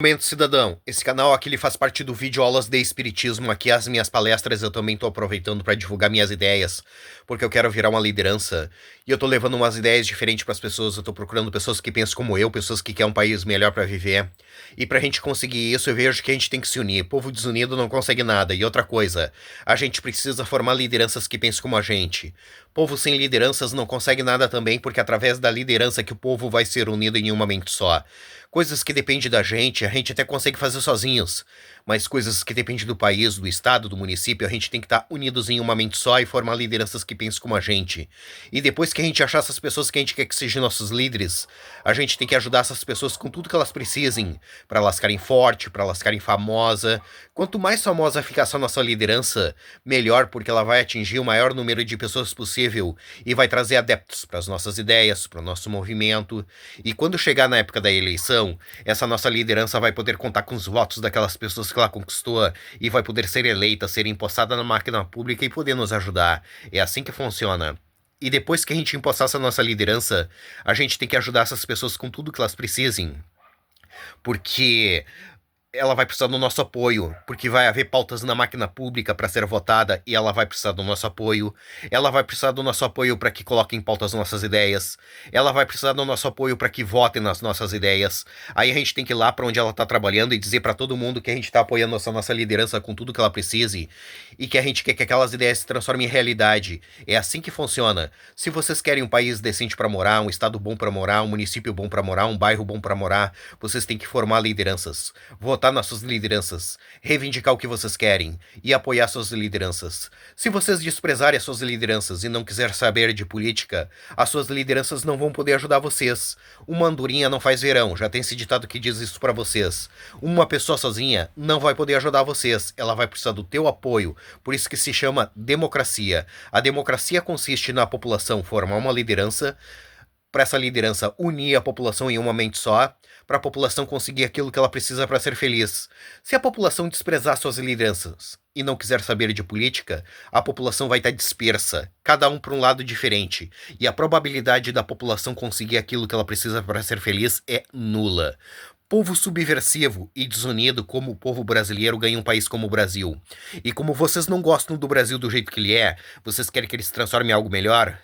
Momento cidadão, esse canal aqui ele faz parte do vídeo Aulas de Espiritismo. Aqui as minhas palestras eu também tô aproveitando para divulgar minhas ideias, porque eu quero virar uma liderança e eu tô levando umas ideias diferentes para as pessoas. Eu tô procurando pessoas que pensam como eu, pessoas que querem um país melhor para viver. E pra gente conseguir isso, eu vejo que a gente tem que se unir. Povo desunido não consegue nada. E outra coisa, a gente precisa formar lideranças que pensem como a gente. Povo sem lideranças não consegue nada também, porque é através da liderança que o povo vai ser unido em uma mente só. Coisas que dependem da gente, a gente até consegue fazer sozinhos, mas coisas que dependem do país, do estado, do município, a gente tem que estar unidos em uma mente só e formar lideranças que pensem como a gente. E depois que a gente achar essas pessoas que a gente quer que sejam nossos líderes, a gente tem que ajudar essas pessoas com tudo que elas precisem, para elas ficarem fortes, para elas ficarem famosas. Quanto mais famosa ficar essa nossa liderança, melhor, porque ela vai atingir o maior número de pessoas possível e vai trazer adeptos para as nossas ideias, para o nosso movimento. E quando chegar na época da eleição, essa nossa liderança vai poder contar com os votos daquelas pessoas que ela conquistou e vai poder ser eleita, ser empossada na máquina pública e poder nos ajudar. É assim que funciona. E depois que a gente empossar essa nossa liderança, a gente tem que ajudar essas pessoas com tudo que elas precisem. Porque ela vai precisar do nosso apoio, porque vai haver pautas na máquina pública para ser votada e ela vai precisar do nosso apoio. Ela vai precisar do nosso apoio para que coloquem em pauta as nossas ideias. Ela vai precisar do nosso apoio para que votem nas nossas ideias. Aí a gente tem que ir lá para onde ela tá trabalhando e dizer para todo mundo que a gente tá apoiando essa nossa liderança com tudo que ela precise e que a gente quer que aquelas ideias se transformem em realidade. É assim que funciona. Se vocês querem um país decente para morar, um estado bom para morar, um município bom para morar, um bairro bom para morar, vocês têm que formar lideranças. Votar nas suas lideranças, reivindicar o que vocês querem e apoiar suas lideranças. Se vocês desprezarem as suas lideranças e não quiser saber de política, as suas lideranças não vão poder ajudar vocês. Uma andorinha não faz verão, já tem esse ditado que diz isso pra vocês. Uma pessoa sozinha não vai poder ajudar vocês, ela vai precisar do teu apoio, por isso que se chama democracia. A democracia consiste na população formar uma liderança, para essa liderança unir a população em uma mente só, para a população conseguir aquilo que ela precisa para ser feliz. Se a população desprezar suas lideranças e não quiser saber de política, a população vai estar dispersa, cada um para um lado diferente, e a probabilidade da população conseguir aquilo que ela precisa para ser feliz é nula. Povo subversivo e desunido como o povo brasileiro ganha um país como o Brasil. E como vocês não gostam do Brasil do jeito que ele é, vocês querem que ele se transforme em algo melhor?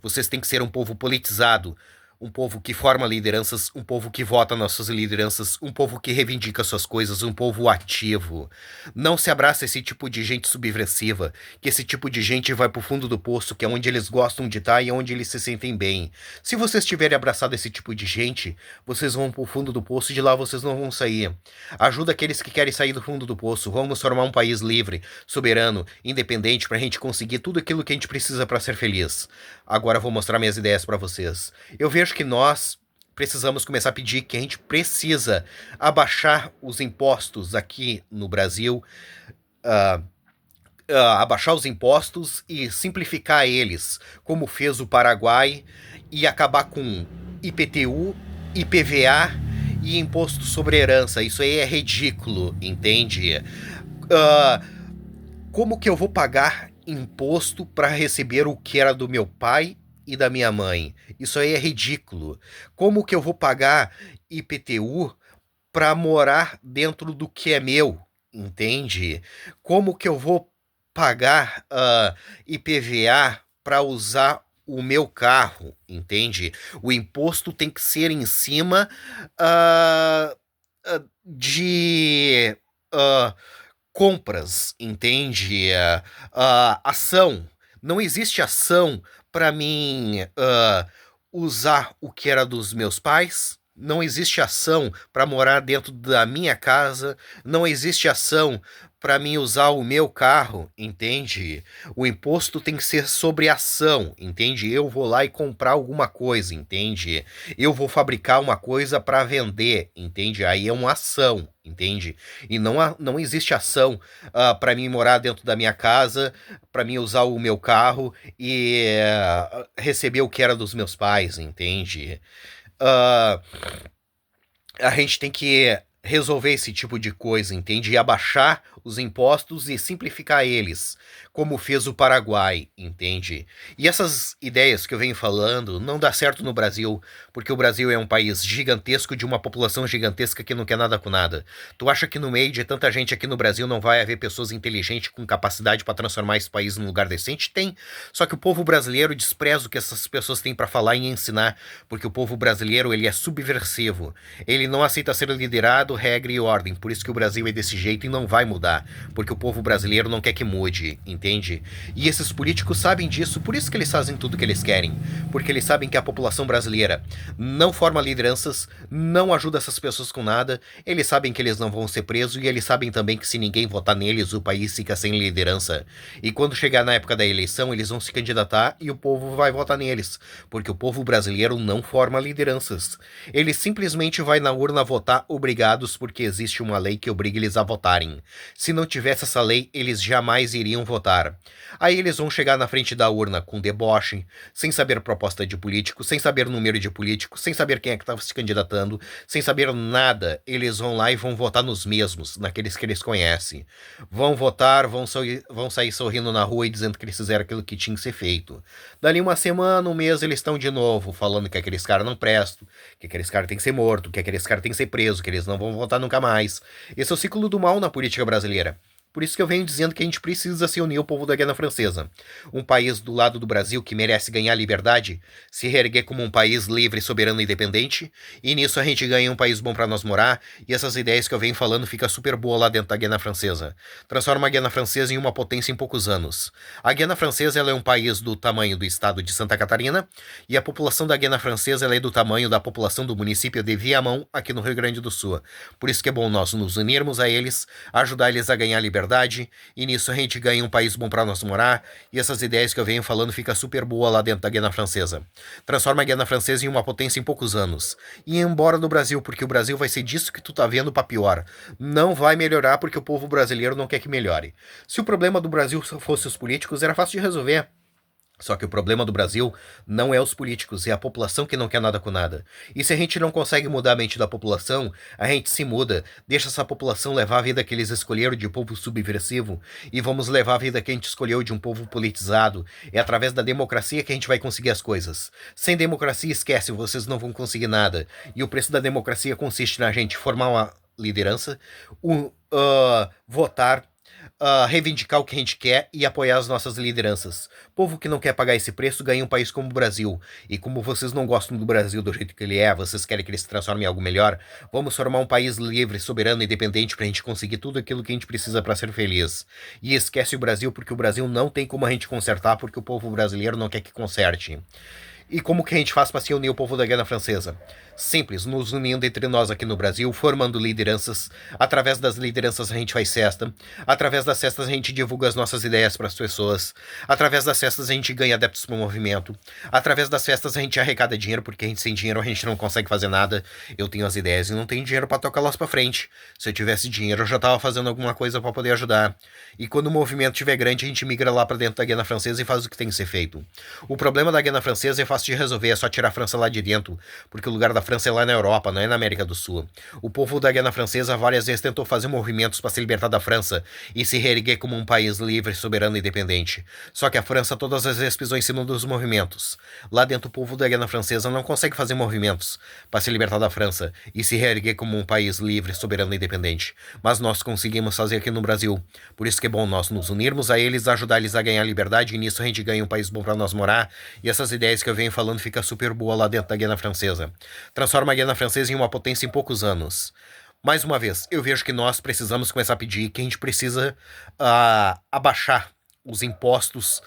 Vocês têm que ser um povo politizado, um povo que forma lideranças, um povo que vota nas suas lideranças, um povo que reivindica suas coisas, um povo ativo. Não se abraça esse tipo de gente subversiva, que esse tipo de gente vai pro fundo do poço, que é onde eles gostam de estar e é onde eles se sentem bem. Se vocês tiverem abraçado esse tipo de gente, vocês vão pro fundo do poço e de lá vocês não vão sair. Ajuda aqueles que querem sair do fundo do poço. Vamos formar um país livre, soberano, independente, pra gente conseguir tudo aquilo que a gente precisa para ser feliz. Agora eu vou mostrar minhas ideias para vocês. Eu vejo que nós precisamos começar a pedir que a gente precisa abaixar os impostos aqui no Brasil, ah, abaixar os impostos e simplificar eles, como fez o Paraguai, e acabar com IPTU, IPVA e imposto sobre herança. Isso aí é ridículo, entende? Ah, como que eu vou pagar imposto para receber o que era do meu pai e da minha mãe? Isso aí é ridículo. Como que eu vou pagar IPTU para morar dentro do que é meu? Entende? Como que eu vou pagar IPVA para usar o meu carro? Entende? O imposto tem que ser em cima de. ah, compras, entende? Ação. Não existe ação para mim usar o que era dos meus pais. Não existe ação para morar dentro da minha casa. Não existe ação para mim usar o meu carro, entende? O imposto tem que ser sobre ação, entende? Eu vou lá e comprar alguma coisa, entende? Eu vou fabricar uma coisa para vender, entende? Aí é uma ação, entende? E não existe ação para mim morar dentro da minha casa, para mim usar o meu carro e receber o que era dos meus pais, entende? Ah, a gente tem que resolver esse tipo de coisa, entende? E abaixar os impostos e simplificar eles, como fez o Paraguai, entende? E essas ideias que eu venho falando não dá certo no Brasil, porque o Brasil é um país gigantesco de uma população gigantesca que não quer nada com nada. Tu acha que no meio de tanta gente aqui no Brasil não vai haver pessoas inteligentes com capacidade para transformar esse país num lugar decente? Tem. Só que o povo brasileiro despreza o que essas pessoas têm para falar e ensinar, porque o povo brasileiro ele é subversivo. Ele não aceita ser liderado, regra e ordem. Por isso que o Brasil é desse jeito e não vai mudar, porque o povo brasileiro não quer que mude, entende? E esses políticos sabem disso, por isso que eles fazem tudo o que eles querem, porque eles sabem que a população brasileira não forma lideranças, não ajuda essas pessoas com nada, eles sabem que eles não vão ser presos e eles sabem também que se ninguém votar neles, o país fica sem liderança. E quando chegar na época da eleição, eles vão se candidatar e o povo vai votar neles, porque o povo brasileiro não forma lideranças. Ele simplesmente vai na urna votar obrigados porque existe uma lei que obriga eles a votarem. Se não tivesse essa lei, eles jamais iriam votar. Aí eles vão chegar na frente da urna com deboche, sem saber proposta de político, sem saber número de político, sem saber quem é que estava se candidatando, sem saber nada. Eles vão lá e vão votar nos mesmos, naqueles que eles conhecem. Vão votar, vão sair sorrindo na rua e dizendo que eles fizeram aquilo que tinha que ser feito. Dali uma semana, um mês, eles estão de novo falando que aqueles caras não prestam, que aqueles caras têm que ser morto, que aqueles caras têm que ser preso, que eles não vão votar nunca mais. Esse é o ciclo do mal na política brasileira. Por isso que eu venho dizendo que a gente precisa se unir ao povo da Guiana Francesa. Um país do lado do Brasil que merece ganhar liberdade, se reerguer como um país livre, soberano e independente, e nisso a gente ganha um país bom para nós morar, e essas ideias que eu venho falando fica super boa lá dentro da Guiana Francesa. Transforma a Guiana Francesa em uma potência em poucos anos. A Guiana Francesa ela é um país do tamanho do estado de Santa Catarina, e a população da Guiana Francesa ela é do tamanho da população do município de Viamão, aqui no Rio Grande do Sul. Por isso que é bom nós nos unirmos a eles, ajudar eles a ganhar liberdade, e nisso a gente ganha um país bom para nós morar, e essas ideias que eu venho falando fica super boa lá dentro da Guiana Francesa. Transforma a Guiana Francesa em uma potência em poucos anos. E ir embora do Brasil, porque o Brasil vai ser disso que tu tá vendo pra pior. Não vai melhorar porque o povo brasileiro não quer que melhore. Se o problema do Brasil fosse os políticos, era fácil de resolver. Só que o problema do Brasil não é os políticos, é a população que não quer nada com nada. E se a gente não consegue mudar a mente da população, a gente se muda, deixa essa população levar a vida que eles escolheram de povo subversivo, e vamos levar a vida que a gente escolheu de um povo politizado. É através da democracia que a gente vai conseguir as coisas. Sem democracia, esquece, vocês não vão conseguir nada. E o preço da democracia consiste na gente formar uma liderança, votar, reivindicar o que a gente quer e apoiar as nossas lideranças. Povo que não quer pagar esse preço ganha um país como o Brasil. E como vocês não gostam do Brasil do jeito que ele é, vocês querem que ele se transforme em algo melhor, vamos formar um país livre, soberano e independente pra gente conseguir tudo aquilo que a gente precisa para ser feliz. E esquece o Brasil porque o Brasil não tem como a gente consertar porque o povo brasileiro não quer que conserte. E como que a gente faz para se unir ao povo da Guiana Francesa? Simples, nos unindo entre nós aqui no Brasil, formando lideranças. Através das lideranças a gente faz festa. Através das festas a gente divulga as nossas ideias para as pessoas. Através das festas a gente ganha adeptos para o movimento. Através das festas a gente arrecada dinheiro, porque a gente sem dinheiro a gente não consegue fazer nada. Eu tenho as ideias e não tenho dinheiro para tocá-las para frente. Se eu tivesse dinheiro eu já estava fazendo alguma coisa para poder ajudar. E quando o movimento estiver grande a gente migra lá para dentro da Guiana Francesa e faz o que tem que ser feito. O problema da Guiana Francesa é fácil de resolver, é só tirar a França lá de dentro, porque o lugar da França é lá na Europa, não é na América do Sul. O povo da Guiana Francesa várias vezes tentou fazer movimentos para se libertar da França e se reerguer como um país livre, soberano e independente. Só que a França todas as vezes pisou em cima dos movimentos. Lá dentro o povo da Guiana Francesa não consegue fazer movimentos para se libertar da França e se reerguer como um país livre, soberano e independente. Mas nós conseguimos fazer aqui no Brasil. Por isso que é bom nós nos unirmos a eles, ajudar eles a ganhar liberdade, e nisso a gente ganha um país bom para nós morar, e essas ideias que eu venho falando fica super boa lá dentro da Guiana Francesa. Transforma a Guiana Francesa em uma potência em poucos anos. Mais uma vez, eu vejo que nós precisamos começar a pedir que a gente precisa abaixar os impostos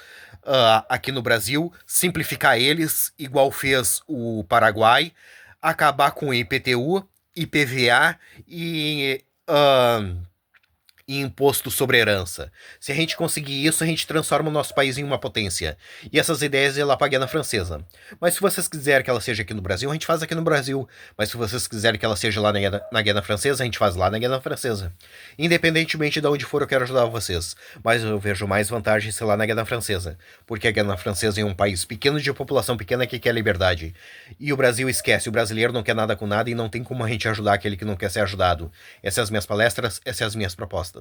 aqui no Brasil, simplificar eles, igual fez o Paraguai, acabar com o IPTU, IPVA e imposto sobre herança. Se a gente conseguir isso, a gente transforma o nosso país em uma potência. E essas ideias é lá pra Guiana Francesa. Mas se vocês quiserem que ela seja aqui no Brasil, a gente faz aqui no Brasil. Mas se vocês quiserem que ela seja lá na Guiana Francesa, a gente faz lá na Guiana Francesa. Independentemente de onde for, eu quero ajudar vocês. Mas eu vejo mais vantagem ser lá na Guiana Francesa. Porque a Guiana Francesa é um país pequeno de população pequena que quer liberdade. E o Brasil esquece, o brasileiro não quer nada com nada e não tem como a gente ajudar aquele que não quer ser ajudado. Essas são as minhas palestras, essas são as minhas propostas.